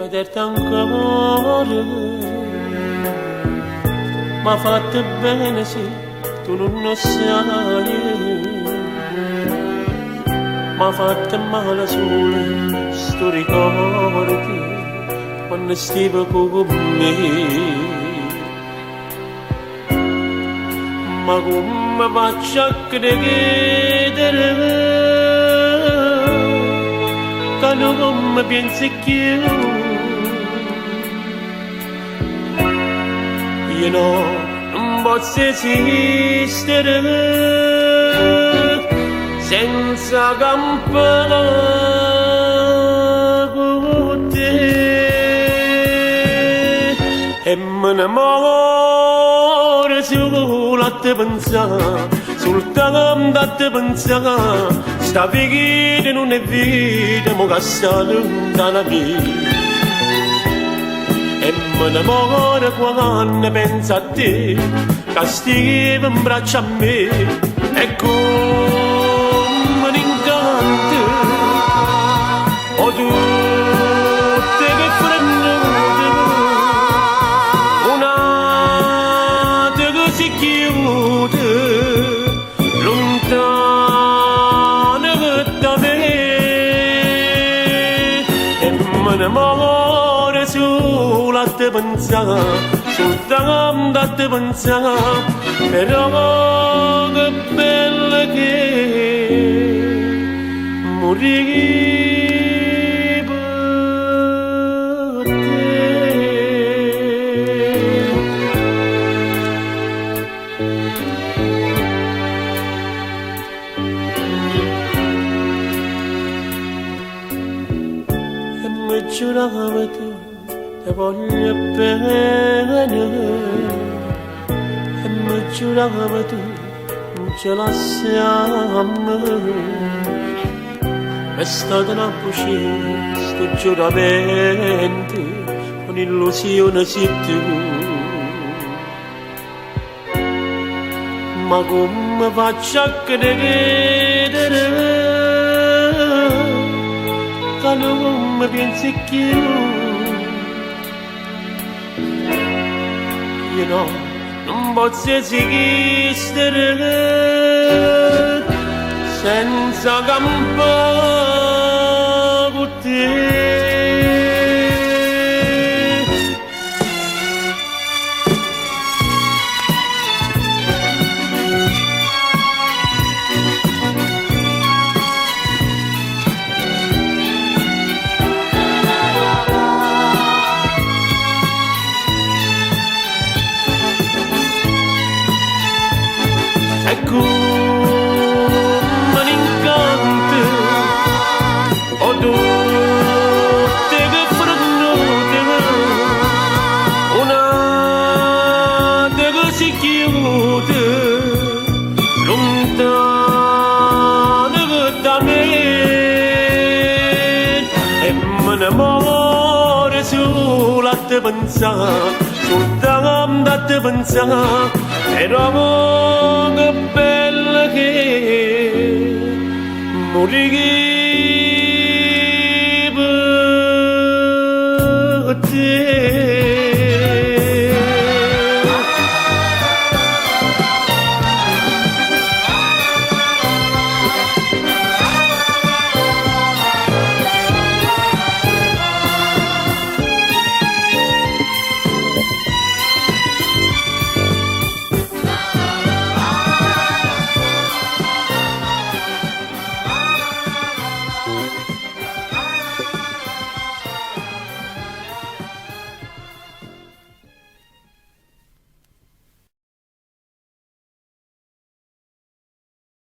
vederti ancora m'ha fatto bene se tu non lo sai, m'ha fatto male solo sto ricordo quando stivo con me. Ma come faccio a credere che non mi pensi più? Io non posso esistere senza campare con te, e me ne muore solo a te pensare, soltanto a te pensare. Sta vita non è vita, ma che sta lontana vita. E me ne muore quando penso a te, che stai in braccio a me. E come un incanto, o tu te che frenate, una te che si chiude, lontana che da me. E me ne muore solo a te pensare, soltanto a te pensare, però che bella che morire per te. E mi giurava tu te voglio bene, e mi giurava tu non ce la siamo. È stata una bugia sto giuramento, un'illusione sei tu. Ma come faccio a credere che non mi pensi più? Io non posso esistere senza campare con te. Ecco un incanto, o tu te che frenate, una te che si chiude, lontana che da me. E me ne muore solo a te pensare, soltanto a te pensare. Però che bella che morire per te.